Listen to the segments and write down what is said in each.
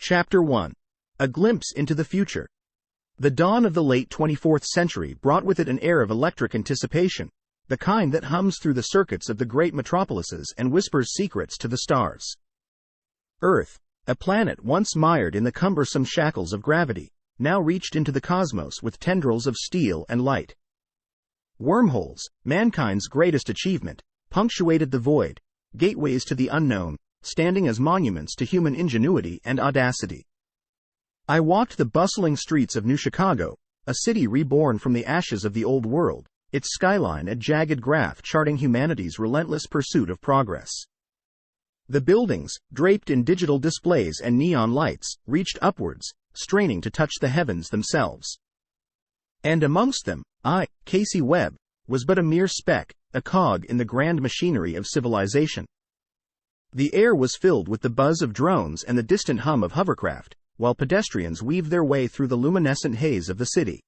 Chapter 1. A Glimpse into the Future. The dawn of the late 24th century brought with it an air of electric anticipation, the kind that hums through the circuits of the great metropolises and whispers secrets to the stars. Earth, a planet once mired in the cumbersome shackles of gravity, now reached into the cosmos with tendrils of steel and light. Wormholes, mankind's greatest achievement, punctuated the void, gateways to the unknown, standing as monuments to human ingenuity and audacity. I walked the bustling streets of New Chicago, a city reborn from the ashes of the old world, its skyline a jagged graph charting humanity's relentless pursuit of progress. The buildings, draped in digital displays and neon lights, reached upwards, straining to touch the heavens themselves. And amongst them, I, Casey Webb, was but a mere speck, a cog in the grand machinery of civilization. The air was filled with the buzz of drones and the distant hum of hovercraft, while pedestrians weaved their way through the luminescent haze of the city.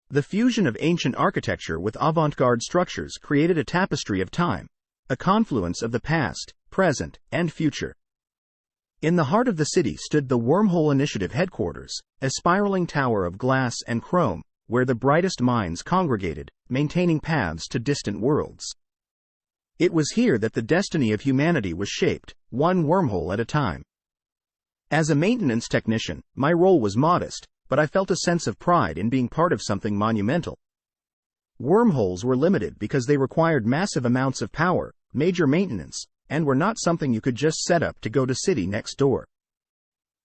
The fusion of ancient architecture with avant-garde structures created a tapestry of time, a confluence of the past, present, and future. In the heart of the city stood the Wormhole Initiative headquarters, a spiraling tower of glass and chrome, where the brightest minds congregated, maintaining paths to distant worlds. It was here that the destiny of humanity was shaped, one wormhole at a time. As a maintenance technician, my role was modest, but I felt a sense of pride in being part of something monumental. Wormholes were limited because they required massive amounts of power, major maintenance, and were not something you could just set up to go to city next door.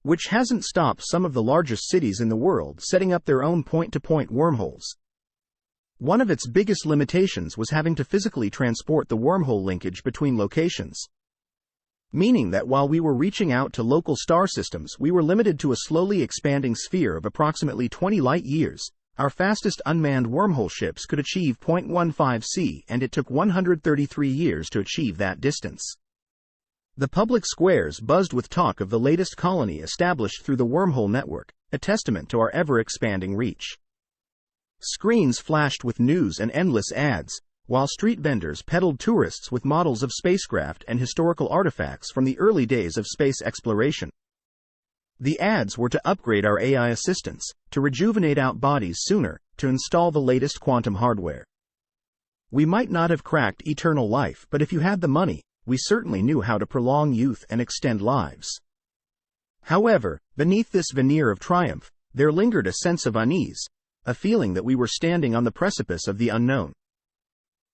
Which hasn't stopped some of the largest cities in the world setting up their own point-to-point wormholes. One of its biggest limitations was having to physically transport the wormhole linkage between locations. Meaning that while we were reaching out to local star systems, we were limited to a slowly expanding sphere of approximately 20 light-years. Our fastest unmanned wormhole ships could achieve 0.15 c, and it took 133 years to achieve that distance. The public squares buzzed with talk of the latest colony established through the wormhole network, a testament to our ever-expanding reach. Screens flashed with news and endless ads, while street vendors peddled tourists with models of spacecraft and historical artifacts from the early days of space exploration. The ads were to upgrade our AI assistants, to rejuvenate out bodies sooner, to install the latest quantum hardware. We might not have cracked eternal life, but if you had the money, we certainly knew how to prolong youth and extend lives. However, beneath this veneer of triumph, there lingered a sense of unease, a feeling that we were standing on the precipice of the unknown.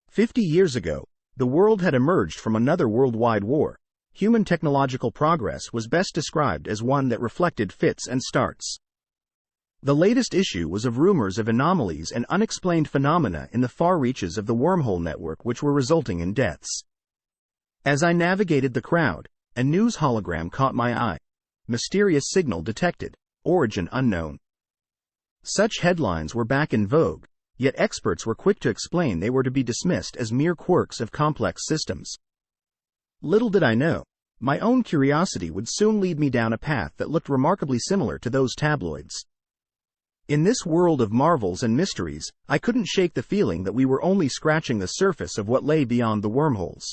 50 years ago, the world had emerged from another worldwide war. Human technological progress was best described as one that reflected fits and starts. The latest issue was of rumors of anomalies and unexplained phenomena in the far reaches of the wormhole network which were resulting in deaths. As I navigated the crowd, a news hologram caught my eye. Mysterious signal detected, origin unknown. Such headlines were back in vogue, yet experts were quick to explain they were to be dismissed as mere quirks of complex systems. Little did I know, my own curiosity would soon lead me down a path that looked remarkably similar to those tabloids. In this world of marvels and mysteries, I couldn't shake the feeling that we were only scratching the surface of what lay beyond the wormholes.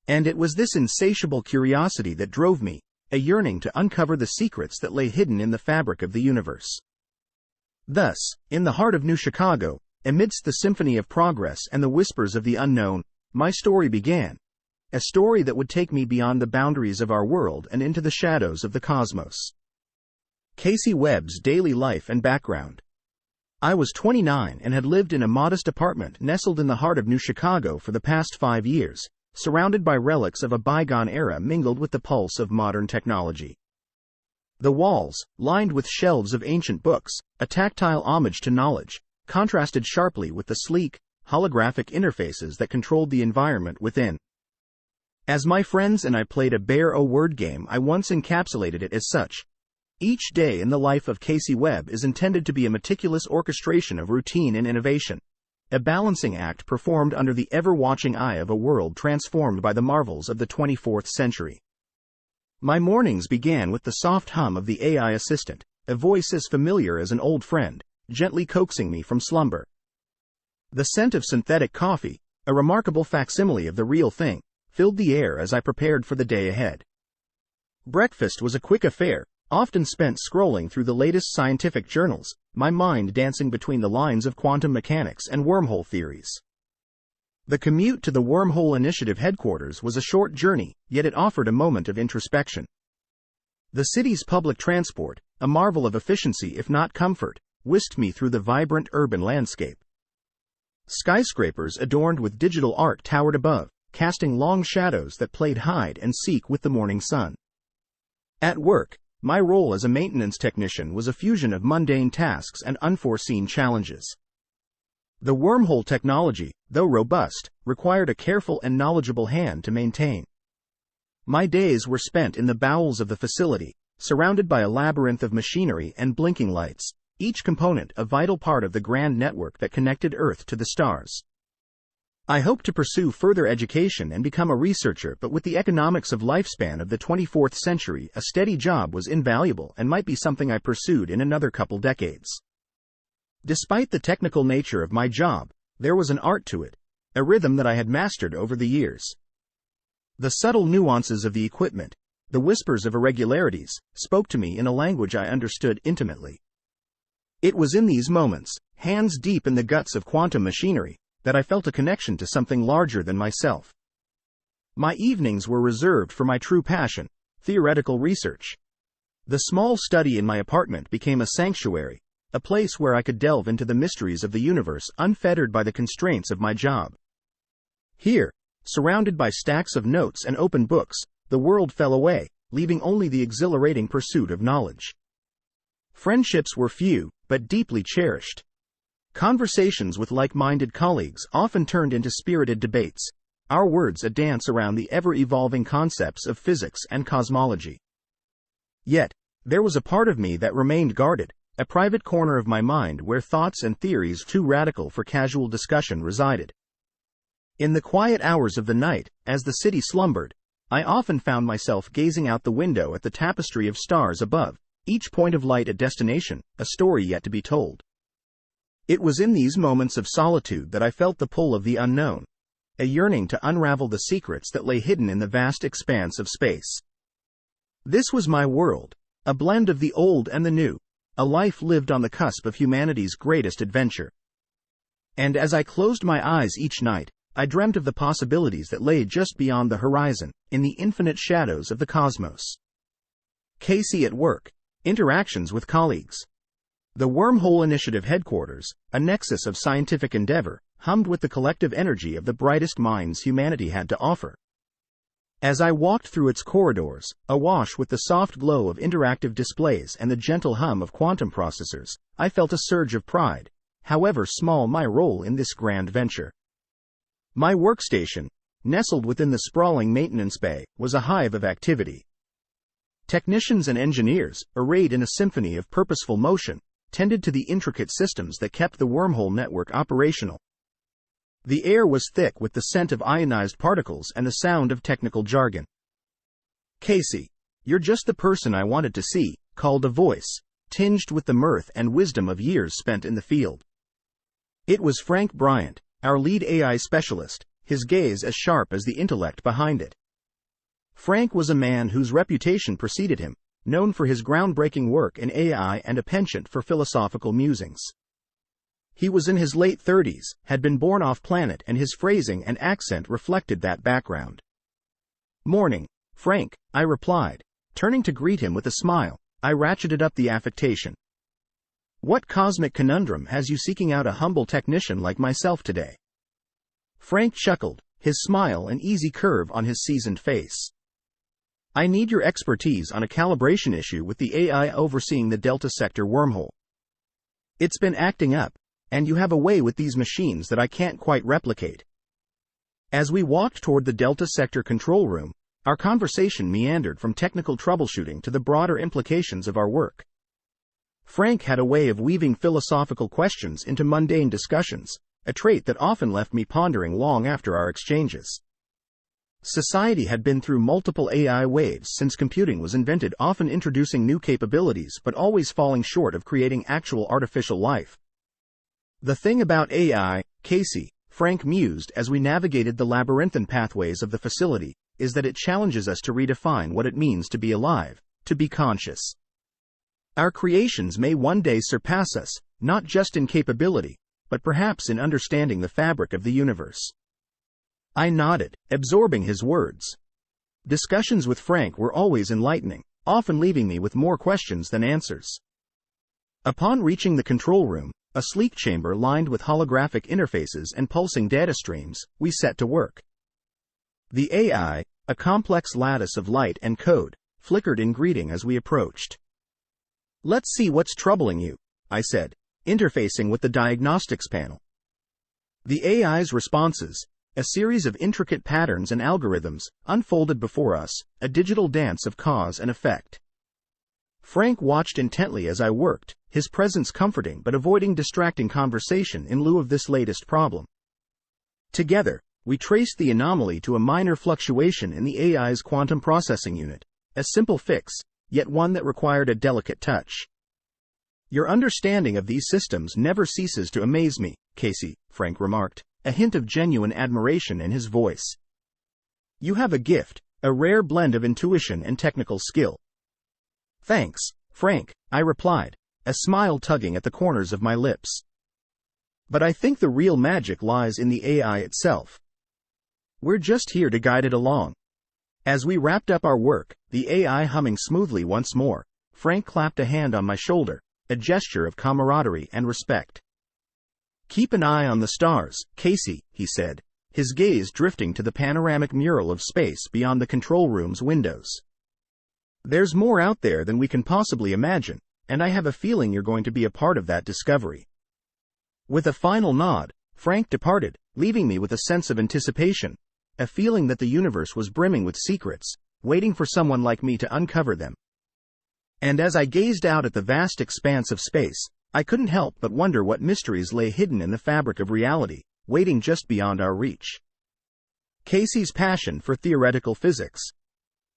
And it was this insatiable curiosity that drove me, a yearning to uncover the secrets that lay hidden in the fabric of the universe. Thus, in the heart of New Chicago, amidst the symphony of progress and the whispers of the unknown, my story began. A story that would take me beyond the boundaries of our world and into the shadows of the cosmos. Casey Webb's daily life and background. I was 29 and had lived in a modest apartment nestled in the heart of New Chicago for the past 5 years, surrounded by relics of a bygone era mingled with the pulse of modern technology. The walls, lined with shelves of ancient books, a tactile homage to knowledge, contrasted sharply with the sleek, holographic interfaces that controlled the environment within. As my friends and I played a bear-o-word game, I once encapsulated it as such. Each day in the life of Casey Webb is intended to be a meticulous orchestration of routine and innovation, a balancing act performed under the ever-watching eye of a world transformed by the marvels of the 24th century. My mornings began with the soft hum of the AI assistant, a voice as familiar as an old friend, gently coaxing me from slumber. The scent of synthetic coffee, a remarkable facsimile of the real thing, filled the air as I prepared for the day ahead. Breakfast was a quick affair, often spent scrolling through the latest scientific journals, my mind dancing between the lines of quantum mechanics and wormhole theories. The commute to the Wormhole Initiative headquarters was a short journey, yet it offered a moment of introspection. The city's public transport, a marvel of efficiency if not comfort, whisked me through the vibrant urban landscape. Skyscrapers adorned with digital art towered above, casting long shadows that played hide and seek with the morning sun. At work, my role as a maintenance technician was a fusion of mundane tasks and unforeseen challenges. The wormhole technology, though robust, required a careful and knowledgeable hand to maintain. My days were spent in the bowels of the facility, surrounded by a labyrinth of machinery and blinking lights, each component a vital part of the grand network that connected Earth to the stars. I hoped to pursue further education and become a researcher, but with the economics of lifespan of the 24th century, a steady job was invaluable and might be something I pursued in another couple decades. Despite the technical nature of my job, there was an art to it, a rhythm that I had mastered over the years. The subtle nuances of the equipment, the whispers of irregularities, spoke to me in a language I understood intimately. It was in these moments, hands deep in the guts of quantum machinery, that I felt a connection to something larger than myself. My evenings were reserved for my true passion, theoretical research. The small study in my apartment became a sanctuary, a place where I could delve into the mysteries of the universe unfettered by the constraints of my job. Here, surrounded by stacks of notes and open books, the world fell away, leaving only the exhilarating pursuit of knowledge. Friendships were few, but deeply cherished. Conversations with like-minded colleagues often turned into spirited debates, our words a dance around the ever-evolving concepts of physics and cosmology. Yet, there was a part of me that remained guarded, a private corner of my mind where thoughts and theories too radical for casual discussion resided. In the quiet hours of the night, as the city slumbered, I often found myself gazing out the window at the tapestry of stars above, each point of light a destination, a story yet to be told. It was in these moments of solitude that I felt the pull of the unknown, a yearning to unravel the secrets that lay hidden in the vast expanse of space. This was my world, a blend of the old and the new, a life lived on the cusp of humanity's greatest adventure. And as I closed my eyes each night, I dreamt of the possibilities that lay just beyond the horizon, in the infinite shadows of the cosmos. Casey at work, interactions with colleagues. The Wormhole Initiative headquarters, a nexus of scientific endeavor, hummed with the collective energy of the brightest minds humanity had to offer. As I walked through its corridors, awash with the soft glow of interactive displays and the gentle hum of quantum processors, I felt a surge of pride, however small my role in this grand venture. My workstation, nestled within the sprawling maintenance bay, was a hive of activity. Technicians and engineers, arrayed in a symphony of purposeful motion, tended to the intricate systems that kept the wormhole network operational. The air was thick with the scent of ionized particles and the sound of technical jargon. "Casey, you're just the person I wanted to see," called a voice, tinged with the mirth and wisdom of years spent in the field. It was Frank Bryant, our lead AI specialist, his gaze as sharp as the intellect behind it. Frank was a man whose reputation preceded him, known for his groundbreaking work in AI and a penchant for philosophical musings. He was in his late 30s, had been born off-planet, and his phrasing and accent reflected that background. "Morning, Frank," I replied, turning to greet him with a smile. I ratcheted up the affectation. "What cosmic conundrum has you seeking out a humble technician like myself today?" Frank chuckled, his smile an easy curve on his seasoned face. "I need your expertise on a calibration issue with the AI overseeing the Delta Sector wormhole. It's been acting up, and you have a way with these machines that I can't quite replicate." As we walked toward the Delta Sector control room, our conversation meandered from technical troubleshooting to the broader implications of our work. Frank had a way of weaving philosophical questions into mundane discussions, a trait that often left me pondering long after our exchanges. Society had been through multiple AI waves since computing was invented, often introducing new capabilities but always falling short of creating actual artificial life. "The thing about AI, Casey," Frank mused as we navigated the labyrinthine pathways of the facility, is that it challenges us to redefine what it means to be alive, to be conscious. Our creations may one day surpass us, not just in capability, but perhaps in understanding the fabric of the universe. I nodded, absorbing his words. Discussions with Frank were always enlightening, often leaving me with more questions than answers. Upon reaching the control room, a sleek chamber lined with holographic interfaces and pulsing data streams, we set to work. The AI, a complex lattice of light and code, flickered in greeting as we approached. "Let's see what's troubling you," I said, interfacing with the diagnostics panel. The AI's responses, a series of intricate patterns and algorithms, unfolded before us, a digital dance of cause and effect. Frank watched intently as I worked, his presence comforting but avoiding distracting conversation in lieu of this latest problem. Together, we traced the anomaly to a minor fluctuation in the AI's quantum processing unit, a simple fix, yet one that required a delicate touch. "Your understanding of these systems never ceases to amaze me, Casey," Frank remarked, a hint of genuine admiration in his voice. "You have a gift, a rare blend of intuition and technical skill." "Thanks, Frank," I replied, a smile tugging at the corners of my lips. "But I think the real magic lies in the AI itself. We're just here to guide it along." As we wrapped up our work, the AI humming smoothly once more, Frank clapped a hand on my shoulder, a gesture of camaraderie and respect. "Keep an eye on the stars, Casey," he said, his gaze drifting to the panoramic mural of space beyond the control room's windows. "There's more out there than we can possibly imagine, and I have a feeling you're going to be a part of that discovery." With a final nod, Frank departed, leaving me with a sense of anticipation, a feeling that the universe was brimming with secrets, waiting for someone like me to uncover them. And as I gazed out at the vast expanse of space, I couldn't help but wonder what mysteries lay hidden in the fabric of reality, waiting just beyond our reach. Casey's passion for theoretical physics.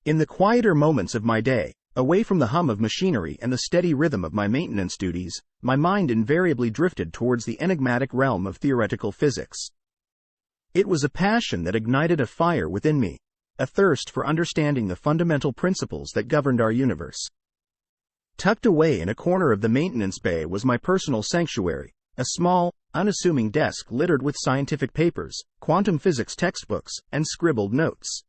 In the quieter moments of my day, away from the hum of machinery and the steady rhythm of my maintenance duties, my mind invariably drifted towards the enigmatic realm of theoretical physics. It was a passion that ignited a fire within me, a thirst for understanding the fundamental principles that governed our universe. Tucked away in a corner of the maintenance bay was my personal sanctuary, a small, unassuming desk littered with scientific papers, quantum physics textbooks, and scribbled notes.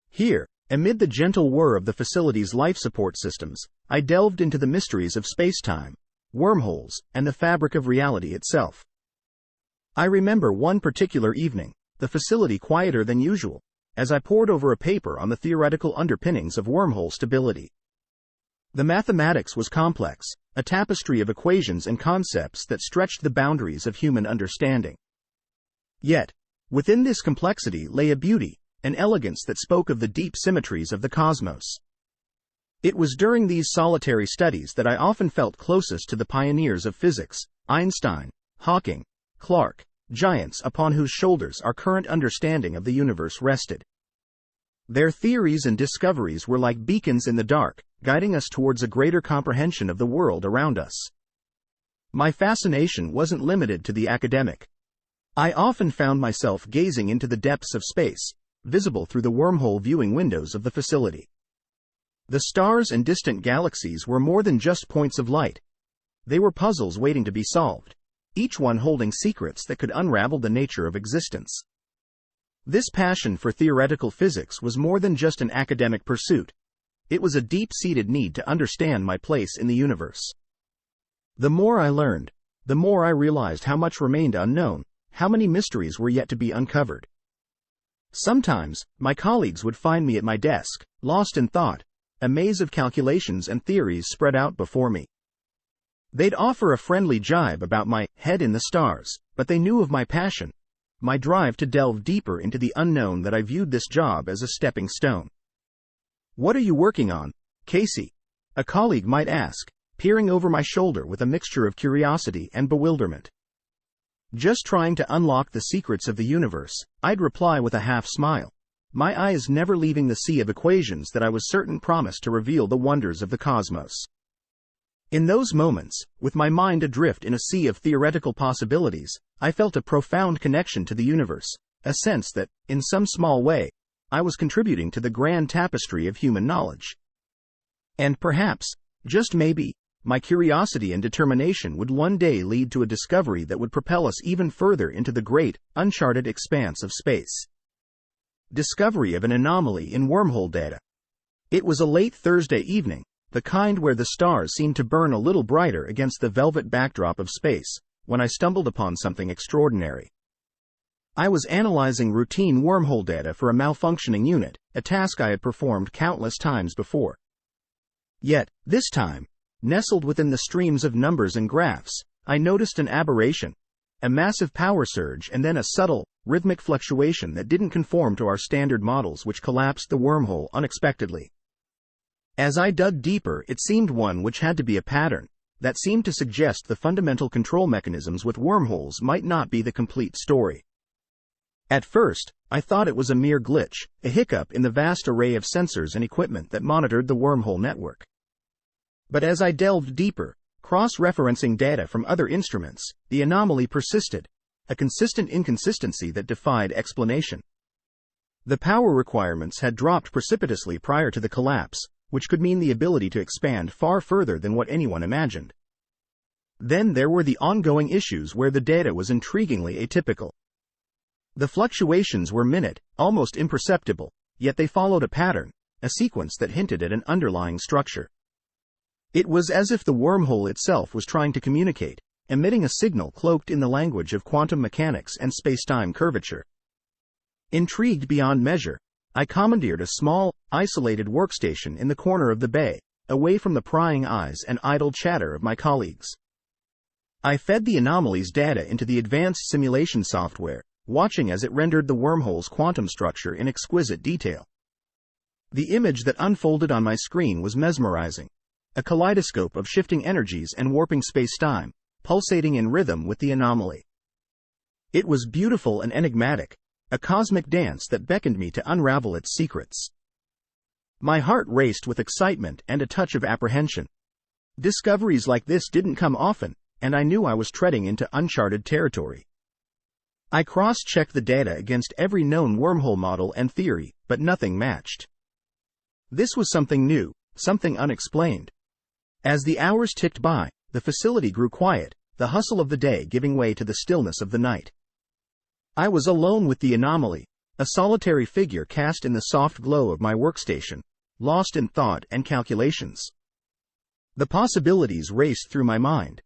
Here, amid the gentle whir of the facility's life support systems, I delved into the mysteries of space-time, wormholes, and the fabric of reality itself. I remember one particular evening, the facility quieter than usual, as I pored over a paper on the theoretical underpinnings of wormhole stability. The mathematics was complex, a tapestry of equations and concepts that stretched the boundaries of human understanding. Yet, within this complexity lay a beauty, an elegance that spoke of the deep symmetries of the cosmos. It was during these solitary studies that I often felt closest to the pioneers of physics, Einstein, Hawking, Clarke, giants upon whose shoulders our current understanding of the universe rested. Their theories and discoveries were like beacons in the dark, guiding us towards a greater comprehension of the world around us. My fascination wasn't limited to the academic. I often found myself gazing into the depths of space, visible through the wormhole viewing windows of the facility. The stars and distant galaxies were more than just points of light. They were puzzles waiting to be solved, each one holding secrets that could unravel the nature of existence. This passion for theoretical physics was more than just an academic pursuit. It was a deep-seated need to understand my place in the universe. The more I learned, the more I realized how much remained unknown, how many mysteries were yet to be uncovered. Sometimes, my colleagues would find me at my desk, lost in thought, a maze of calculations and theories spread out before me. They'd offer a friendly jibe about my head in the stars, but they knew of my passion, my drive to delve deeper into the unknown, that I viewed this job as a stepping stone. "What are you working on, Casey?" a colleague might ask, peering over my shoulder with a mixture of curiosity and bewilderment. "Just trying to unlock the secrets of the universe," I'd reply with a half-smile, my eyes never leaving the sea of equations that I was certain promised to reveal the wonders of the cosmos. In those moments, with my mind adrift in a sea of theoretical possibilities, I felt a profound connection to the universe, a sense that, in some small way, I was contributing to the grand tapestry of human knowledge. And perhaps, just maybe, my curiosity and determination would one day lead to a discovery that would propel us even further into the great, uncharted expanse of space. Discovery of an anomaly in wormhole data. It was a late Thursday evening, the kind where the stars seemed to burn a little brighter against the velvet backdrop of space, when I stumbled upon something extraordinary. I was analyzing routine wormhole data for a malfunctioning unit, a task I had performed countless times before. Yet, this time, nestled within the streams of numbers and graphs, I noticed an aberration, a massive power surge and then a subtle, rhythmic fluctuation that didn't conform to our standard models, which collapsed the wormhole unexpectedly. As I dug deeper, it seemed one which had to be a pattern, that seemed to suggest the fundamental control mechanisms with wormholes might not be the complete story. At first, I thought it was a mere glitch, a hiccup in the vast array of sensors and equipment that monitored the wormhole network. But as I delved deeper, cross-referencing data from other instruments, the anomaly persisted, a consistent inconsistency that defied explanation. The power requirements had dropped precipitously prior to the collapse, which could mean the ability to expand far further than what anyone imagined. Then there were the ongoing issues where the data was intriguingly atypical. The fluctuations were minute, almost imperceptible, yet they followed a pattern, a sequence that hinted at an underlying structure. It was as if the wormhole itself was trying to communicate, emitting a signal cloaked in the language of quantum mechanics and space-time curvature. Intrigued beyond measure, I commandeered a small, isolated workstation in the corner of the bay, away from the prying eyes and idle chatter of my colleagues. I fed the anomaly's data into the advanced simulation software, watching as it rendered the wormhole's quantum structure in exquisite detail. The image that unfolded on my screen was mesmerizing, a kaleidoscope of shifting energies and warping space-time, pulsating in rhythm with the anomaly. It was beautiful and enigmatic, a cosmic dance that beckoned me to unravel its secrets. My heart raced with excitement and a touch of apprehension. Discoveries like this didn't come often, and I knew I was treading into uncharted territory. I cross-checked the data against every known wormhole model and theory, but nothing matched. This was something new, something unexplained. As the hours ticked by, the facility grew quiet, the hustle of the day giving way to the stillness of the night. I was alone with the anomaly, a solitary figure cast in the soft glow of my workstation, lost in thought and calculations. The possibilities raced through my mind.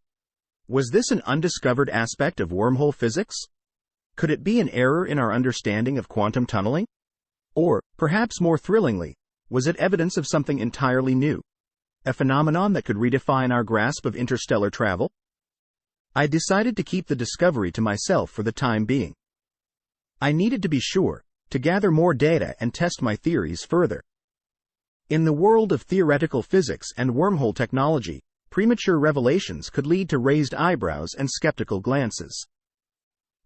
Was this an undiscovered aspect of wormhole physics? Could it be an error in our understanding of quantum tunneling? Or, perhaps more thrillingly, was it evidence of something entirely new? A phenomenon that could redefine our grasp of interstellar travel? I decided to keep the discovery to myself for the time being. I needed to be sure, to gather more data and test my theories further. In the world of theoretical physics and wormhole technology, premature revelations could lead to raised eyebrows and skeptical glances.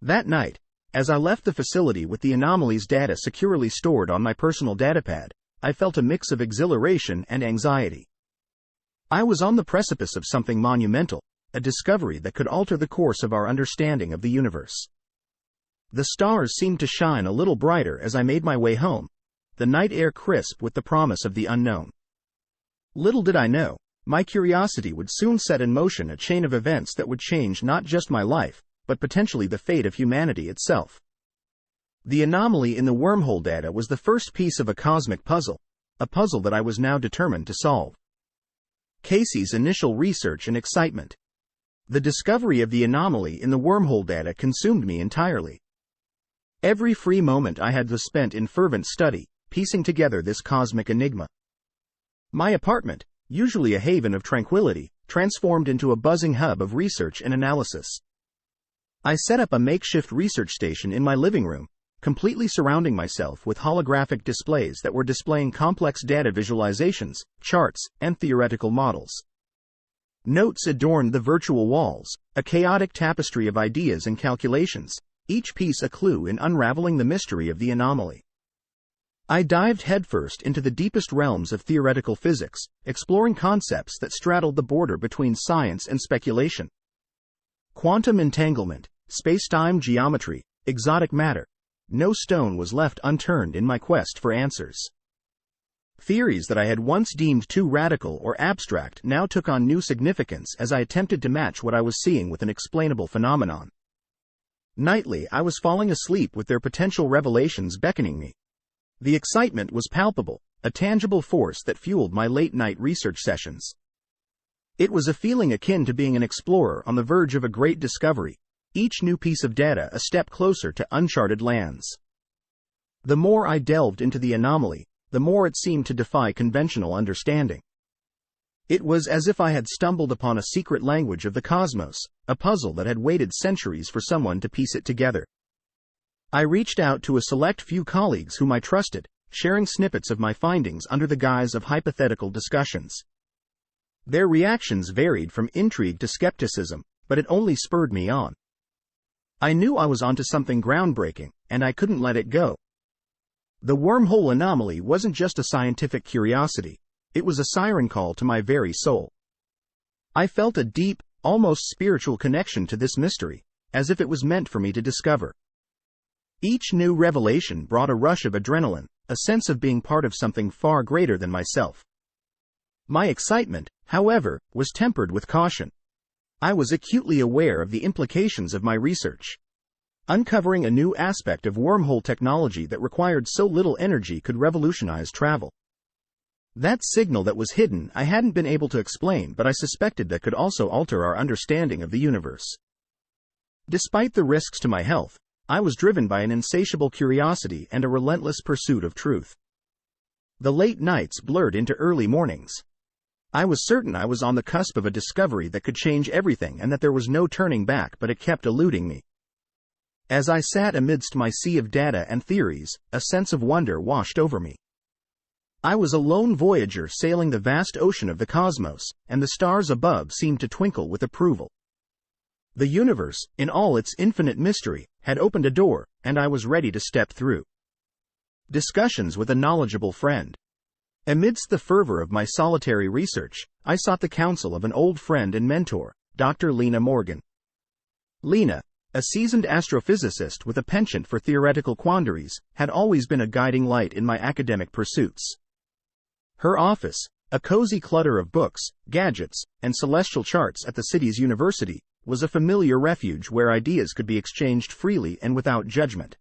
That night, as I left the facility with the anomaly's data securely stored on my personal datapad, I felt a mix of exhilaration and anxiety. I was on the precipice of something monumental, a discovery that could alter the course of our understanding of the universe. The stars seemed to shine a little brighter as I made my way home, the night air crisp with the promise of the unknown. Little did I know, my curiosity would soon set in motion a chain of events that would change not just my life, but potentially the fate of humanity itself. The anomaly in the wormhole data was the first piece of a cosmic puzzle, a puzzle that I was now determined to solve. Casey's initial research and excitement. The discovery of the anomaly in the wormhole data consumed me entirely. Every free moment I had was spent in fervent study, piecing together this cosmic enigma. My apartment, usually a haven of tranquility, transformed into a buzzing hub of research and analysis. I set up a makeshift research station in my living room, completely surrounding myself with holographic displays that were displaying complex data visualizations, charts, and theoretical models. Notes adorned the virtual walls, a chaotic tapestry of ideas and calculations, each piece a clue in unraveling the mystery of the anomaly. I dived headfirst into the deepest realms of theoretical physics, exploring concepts that straddled the border between science and speculation. Quantum entanglement, space-time geometry, exotic matter. no stone was left unturned in my quest for answers. Theories that I had once deemed too radical or abstract now took on new significance as I attempted to match what I was seeing with an explainable phenomenon. Nightly, I was falling asleep with their potential revelations beckoning me. The excitement was palpable, a tangible force that fueled my late-night research sessions. It was a feeling akin to being an explorer on the verge of a great discovery, each new piece of data a step closer to uncharted lands. The more I delved into the anomaly, the more it seemed to defy conventional understanding. It was as if I had stumbled upon a secret language of the cosmos, a puzzle that had waited centuries for someone to piece it together. I reached out to a select few colleagues whom I trusted, sharing snippets of my findings under the guise of hypothetical discussions. Their reactions varied from intrigue to skepticism, but it only spurred me on. I knew I was onto something groundbreaking, and I couldn't let it go. The wormhole anomaly wasn't just a scientific curiosity, it was a siren call to my very soul. I felt a deep, almost spiritual connection to this mystery, as if it was meant for me to discover. Each new revelation brought a rush of adrenaline, a sense of being part of something far greater than myself. My excitement, however, was tempered with caution. I was acutely aware of the implications of my research. Uncovering a new aspect of wormhole technology that required so little energy could revolutionize travel. That signal that was hidden I hadn't been able to explain, but I suspected that could also alter our understanding of the universe. Despite the risks to my health, I was driven by an insatiable curiosity and a relentless pursuit of truth. The late nights blurred into early mornings. I was certain I was on the cusp of a discovery that could change everything and that there was no turning back, but it kept eluding me. As I sat amidst my sea of data and theories, a sense of wonder washed over me. I was a lone voyager sailing the vast ocean of the cosmos, and the stars above seemed to twinkle with approval. The universe, in all its infinite mystery, had opened a door, and I was ready to step through. Discussions with a knowledgeable friend. Amidst the fervor of my solitary research, I sought the counsel of an old friend and mentor, Dr. Lena Morgan. Lena, a seasoned astrophysicist with a penchant for theoretical quandaries, had always been a guiding light in my academic pursuits. Her office, a cozy clutter of books, gadgets, and celestial charts at the city's university, was a familiar refuge where ideas could be exchanged freely and without judgment.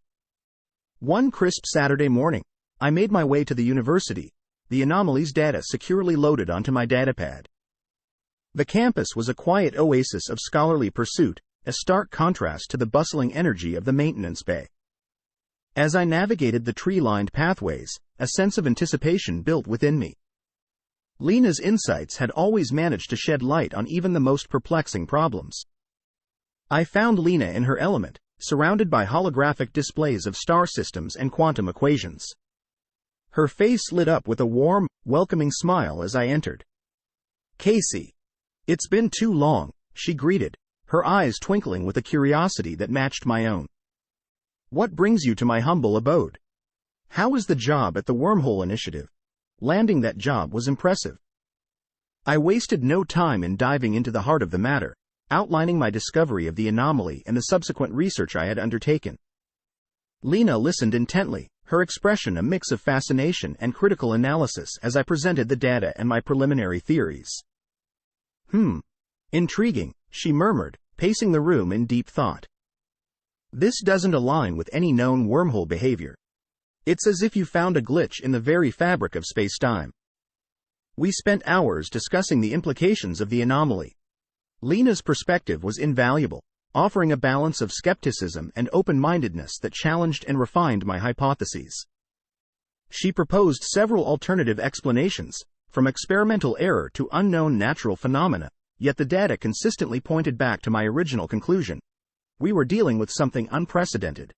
One crisp Saturday morning, I made my way to the university, the anomaly's data securely loaded onto my datapad. The campus was a quiet oasis of scholarly pursuit, a stark contrast to the bustling energy of the maintenance bay. As I navigated the tree-lined pathways, a sense of anticipation built within me. Lena's insights had always managed to shed light on even the most perplexing problems. I found Lena in her element, surrounded by holographic displays of star systems and quantum equations. Her face lit up with a warm, welcoming smile as I entered. "Casey, it's been too long," she greeted, her eyes twinkling with a curiosity that matched my own. "What brings you to my humble abode? How is the job at the Wormhole Initiative?" Landing that job was impressive. I wasted no time in diving into the heart of the matter, outlining my discovery of the anomaly and the subsequent research I had undertaken. Lena listened intently, her expression a mix of fascination and critical analysis as I presented the data and my preliminary theories. Intriguing," she murmured, pacing the room in deep thought. "This doesn't align with any known wormhole behavior. It's as if you found a glitch in the very fabric of space-time." We spent hours discussing the implications of the anomaly. Lena's perspective was invaluable, offering a balance of skepticism and open-mindedness that challenged and refined my hypotheses. She proposed several alternative explanations, from experimental error to unknown natural phenomena, yet the data consistently pointed back to my original conclusion. We were dealing with something unprecedented.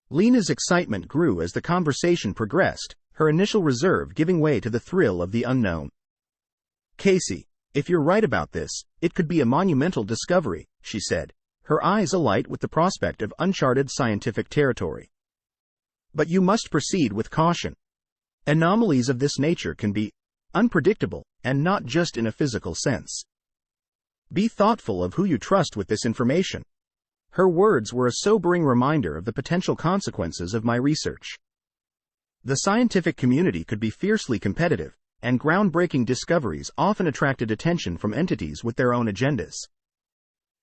Lena's excitement grew as the conversation progressed, her initial reserve giving way to the thrill of the unknown. "Casey, if you're right about this, it could be a monumental discovery," she said, her eyes alight with the prospect of uncharted scientific territory. "But you must proceed with caution. Anomalies of this nature can be unpredictable, and not just in a physical sense. Be thoughtful of who you trust with this information. Her words were a sobering reminder of the potential consequences of my research. The scientific community could be fiercely competitive, and groundbreaking discoveries often attracted attention from entities with their own agendas.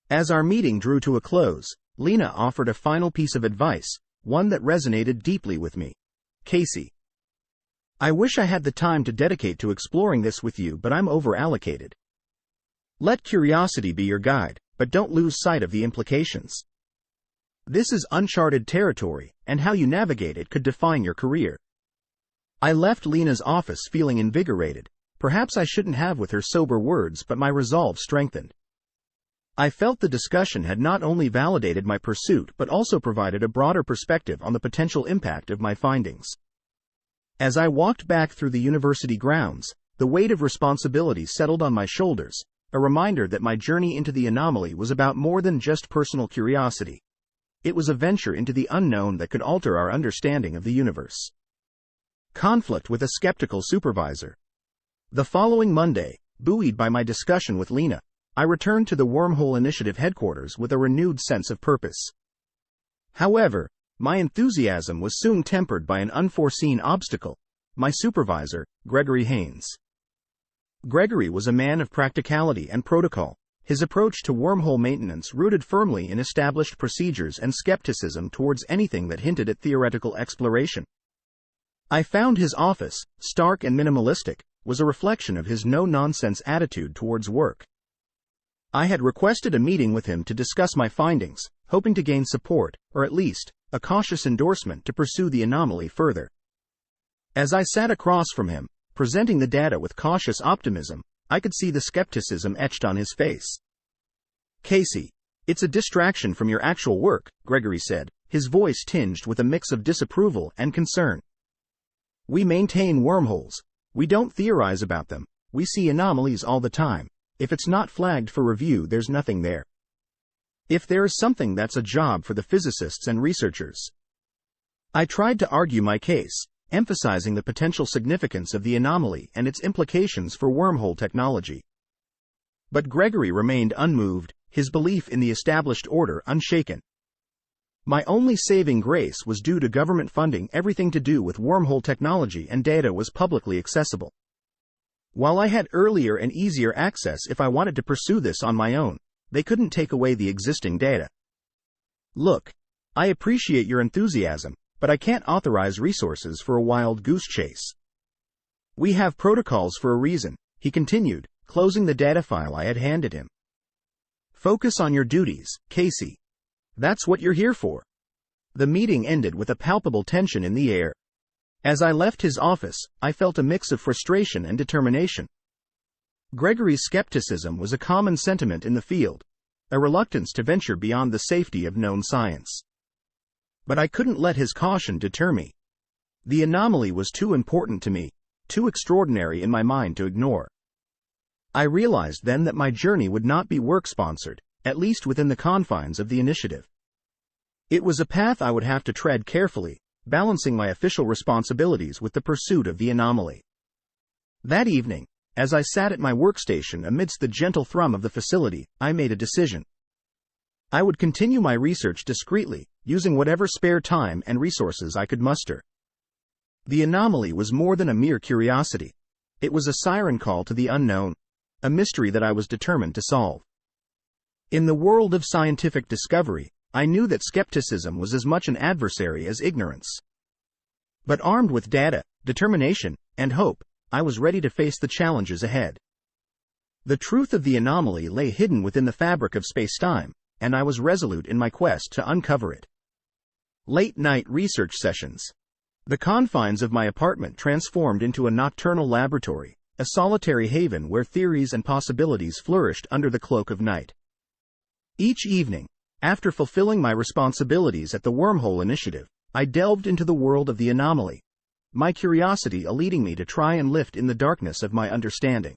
As our meeting drew to a close, Lena offered a final piece of advice, one that resonated deeply with me. Casey, I wish I had the time to dedicate to exploring this with you, but I'm over-allocated. Let curiosity be your guide, but don't lose sight of the implications. This is uncharted territory, and how you navigate it could define your career. I left Lena's office feeling invigorated. Perhaps I shouldn't have with her sober words, but my resolve strengthened. I felt the discussion had not only validated my pursuit but also provided a broader perspective on the potential impact of my findings. As I walked back through the university grounds, the weight of responsibility settled on my shoulders, a reminder that my journey into the anomaly was about more than just personal curiosity. It was a venture into the unknown that could alter our understanding of the universe. Conflict with a skeptical supervisor. The following Monday, buoyed by my discussion with Lena, I returned to the Wormhole Initiative headquarters with a renewed sense of purpose. However, my enthusiasm was soon tempered by an unforeseen obstacle: my supervisor, Gregory Haynes. Gregory was a man of practicality and protocol, his approach to wormhole maintenance rooted firmly in established procedures and skepticism towards anything that hinted at theoretical exploration. I found his office, stark and minimalistic, was a reflection of his no-nonsense attitude towards work. I had requested a meeting with him to discuss my findings, hoping to gain support, or at least, a cautious endorsement to pursue the anomaly further. As I sat across from him, presenting the data with cautious optimism, I could see the skepticism etched on his face. Casey, it's a distraction from your actual work, Gregory said, his voice tinged with a mix of disapproval and concern. We maintain wormholes. We don't theorize about them. We see anomalies all the time. If it's not flagged for review, there's nothing there. If there is something, that's a job for the physicists and researchers. I tried to argue my case, emphasizing the potential significance of the anomaly and its implications for wormhole technology. But Gregory remained unmoved, his belief in the established order unshaken. My only saving grace was due to government funding. Everything to do with wormhole technology and data was publicly accessible. While I had earlier and easier access if I wanted to pursue this on my own, they couldn't take away the existing data. Look, I appreciate your enthusiasm, but I can't authorize resources for a wild goose chase. We have protocols for a reason, he continued, closing the data file I had handed him. Focus on your duties, Casey. That's what you're here for. The meeting ended with a palpable tension in the air. As I left his office, I felt a mix of frustration and determination. Gregory's skepticism was a common sentiment in the field, a reluctance to venture beyond the safety of known science. But I couldn't let his caution deter me. The anomaly was too important to me, too extraordinary in my mind to ignore. I realized then that my journey would not be work-sponsored, at least within the confines of the initiative. It was a path I would have to tread carefully, balancing my official responsibilities with the pursuit of the anomaly. That evening, as I sat at my workstation amidst the gentle thrum of the facility, I made a decision. I would continue my research discreetly, using whatever spare time and resources I could muster. The anomaly was more than a mere curiosity. It was a siren call to the unknown, a mystery that I was determined to solve. In the world of scientific discovery, I knew that skepticism was as much an adversary as ignorance. But armed with data, determination, and hope, I was ready to face the challenges ahead. The truth of the anomaly lay hidden within the fabric of space-time, and I was resolute in my quest to uncover it. Late-night research sessions. The confines of my apartment transformed into a nocturnal laboratory, a solitary haven where theories and possibilities flourished under the cloak of night. Each evening, after fulfilling my responsibilities at the Wormhole Initiative, I delved into the world of the anomaly, my curiosity leading me to try and lift in the darkness of my understanding.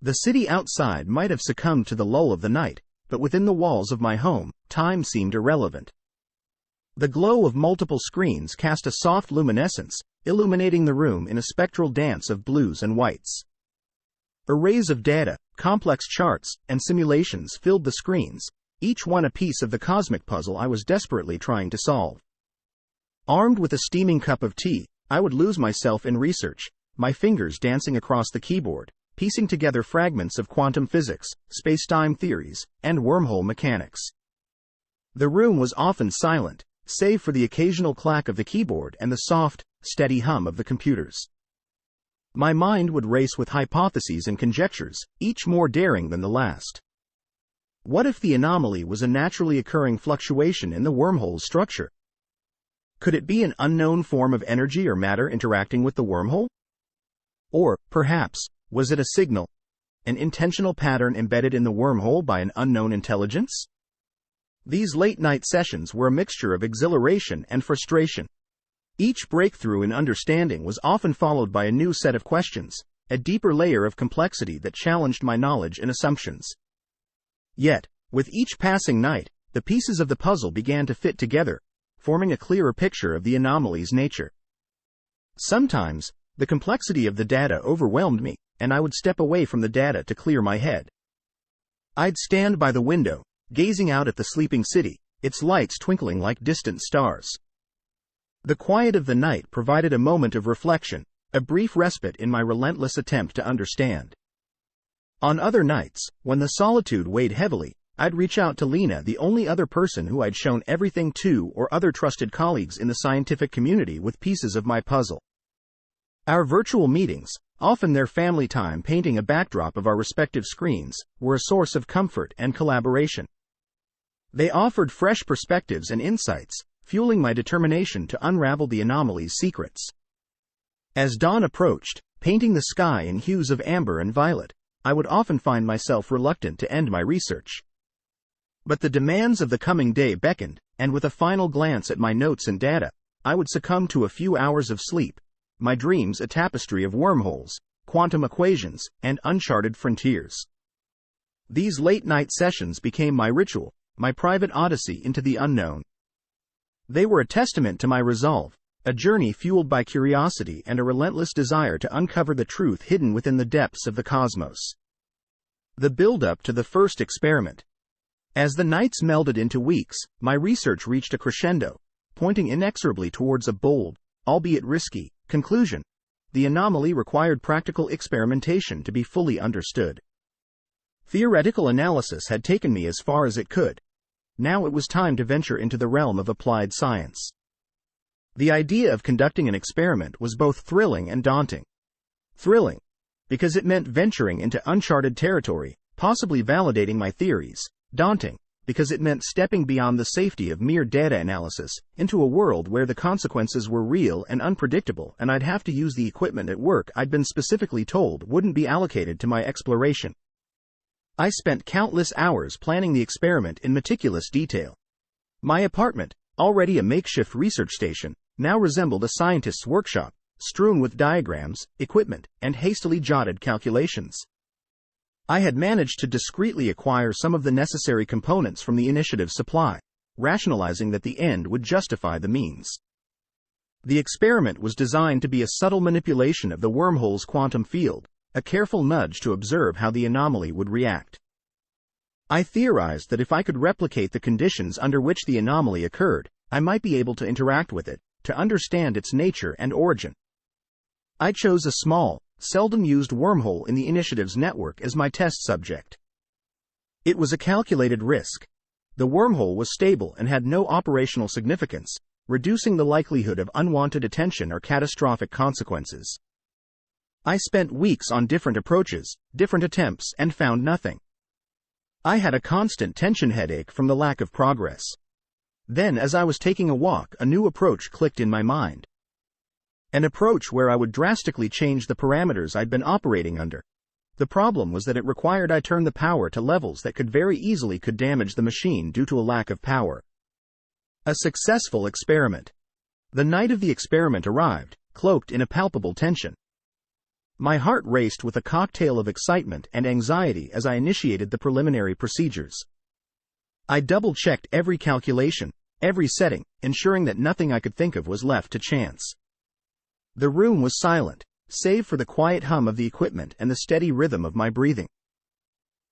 The city outside might have succumbed to the lull of the night, but within the walls of my home, time seemed irrelevant. The glow of multiple screens cast a soft luminescence, illuminating the room in a spectral dance of blues and whites. Arrays of data, complex charts, and simulations filled the screens, each one a piece of the cosmic puzzle I was desperately trying to solve. Armed with a steaming cup of tea, I would lose myself in research, my fingers dancing across the keyboard, piecing together fragments of quantum physics, space-time theories, and wormhole mechanics. The room was often silent, save for the occasional clack of the keyboard and the soft, steady hum of the computers. My mind would race with hypotheses and conjectures, each more daring than the last. What if the anomaly was a naturally occurring fluctuation in the wormhole's structure? Could it be an unknown form of energy or matter interacting with the wormhole? Or, perhaps, was it a signal, an intentional pattern embedded in the wormhole by an unknown intelligence? These late-night sessions were a mixture of exhilaration and frustration. Each breakthrough in understanding was often followed by a new set of questions, a deeper layer of complexity that challenged my knowledge and assumptions. Yet, with each passing night, the pieces of the puzzle began to fit together, forming a clearer picture of the anomaly's nature. Sometimes, the complexity of the data overwhelmed me, and I would step away from the data to clear my head. I'd stand by the window, gazing out at the sleeping city, its lights twinkling like distant stars. The quiet of the night provided a moment of reflection, a brief respite in my relentless attempt to understand. On other nights, when the solitude weighed heavily, I'd reach out to Lena, the only other person who I'd shown everything to, or other trusted colleagues in the scientific community with pieces of my puzzle. Our virtual meetings, often their family time painting a backdrop of our respective screens, were a source of comfort and collaboration. They offered fresh perspectives and insights, fueling my determination to unravel the anomaly's secrets. As dawn approached, painting the sky in hues of amber and violet, I would often find myself reluctant to end my research. But the demands of the coming day beckoned, and with a final glance at my notes and data, I would succumb to a few hours of sleep, my dreams a tapestry of wormholes, quantum equations, and uncharted frontiers. These late-night sessions became my ritual, my private odyssey into the unknown. They were a testament to my resolve, a journey fueled by curiosity and a relentless desire to uncover the truth hidden within the depths of the cosmos. The build-up to the first experiment. As the nights melded into weeks, my research reached a crescendo, pointing inexorably towards a bold, albeit risky, conclusion. The anomaly required practical experimentation to be fully understood. Theoretical analysis had taken me as far as it could. Now it was time to venture into the realm of applied science. The idea of conducting an experiment was both thrilling and daunting. Thrilling, because it meant venturing into uncharted territory, possibly validating my theories. Daunting, because it meant stepping beyond the safety of mere data analysis, into a world where the consequences were real and unpredictable, and I'd have to use the equipment at work I'd been specifically told wouldn't be allocated to my exploration. I spent countless hours planning the experiment in meticulous detail. My apartment, already a makeshift research station, now resembled a scientist's workshop, strewn with diagrams, equipment, and hastily jotted calculations. I had managed to discreetly acquire some of the necessary components from the initiative supply, rationalizing that the end would justify the means. The experiment was designed to be a subtle manipulation of the wormhole's quantum field, a careful nudge to observe how the anomaly would react. I theorized that if I could replicate the conditions under which the anomaly occurred, I might be able to interact with it, to understand its nature and origin. I chose a small, seldom used wormhole in the initiative's network as my test subject. It was a calculated risk. The wormhole was stable and had no operational significance, reducing the likelihood of unwanted attention or catastrophic consequences. I spent weeks on different approaches, different attempts, and found nothing. I had a constant tension headache from the lack of progress. Then, as I was taking a walk, a new approach clicked in my mind. An approach where I would drastically change the parameters I'd been operating under. The problem was that it required I turn the power to levels that could very easily damage the machine due to a lack of power. A successful experiment. The night of the experiment arrived, cloaked in a palpable tension. My heart raced with a cocktail of excitement and anxiety as I initiated the preliminary procedures. I double-checked every calculation, every setting, ensuring that nothing I could think of was left to chance. The room was silent, save for the quiet hum of the equipment and the steady rhythm of my breathing.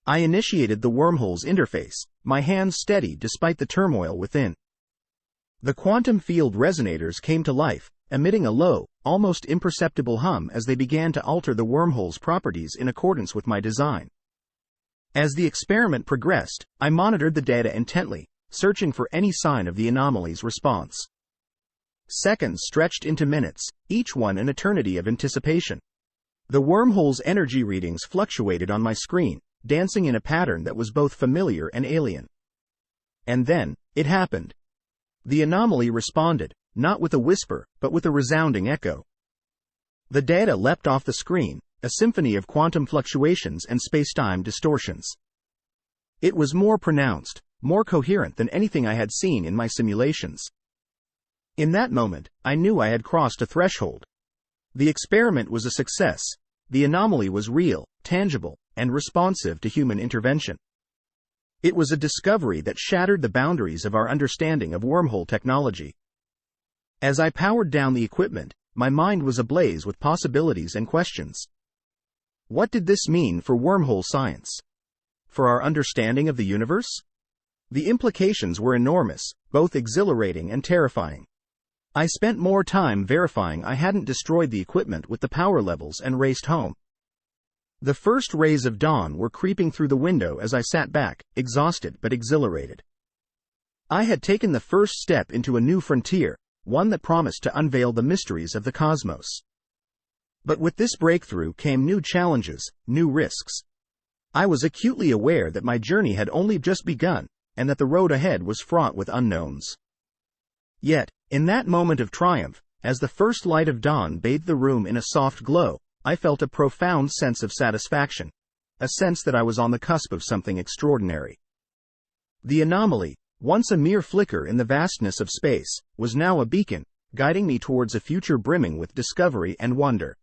I initiated the wormhole's interface, my hands steady despite the turmoil within. The quantum field resonators came to life, emitting a low, almost imperceptible hum as they began to alter the wormhole's properties in accordance with my design. As the experiment progressed, I monitored the data intently, searching for any sign of the anomaly's response. Seconds stretched into minutes, each one an eternity of anticipation. The wormhole's energy readings fluctuated on my screen, dancing in a pattern that was both familiar and alien. And then, it happened. The anomaly responded, not with a whisper, but with a resounding echo. The data leapt off the screen, a symphony of quantum fluctuations and space-time distortions. It was more pronounced, more coherent than anything I had seen in my simulations. In that moment, I knew I had crossed a threshold. The experiment was a success. The anomaly was real, tangible, and responsive to human intervention. It was a discovery that shattered the boundaries of our understanding of wormhole technology. As I powered down the equipment, my mind was ablaze with possibilities and questions. What did this mean for wormhole science? For our understanding of the universe? The implications were enormous, both exhilarating and terrifying. I spent more time verifying I hadn't destroyed the equipment with the power levels and raced home. The first rays of dawn were creeping through the window as I sat back, exhausted but exhilarated. I had taken the first step into a new frontier, one that promised to unveil the mysteries of the cosmos. But with this breakthrough came new challenges, new risks. I was acutely aware that my journey had only just begun, and that the road ahead was fraught with unknowns. Yet, in that moment of triumph, as the first light of dawn bathed the room in a soft glow, I felt a profound sense of satisfaction, a sense that I was on the cusp of something extraordinary. The anomaly, once a mere flicker in the vastness of space, was now a beacon, guiding me towards a future brimming with discovery and wonder.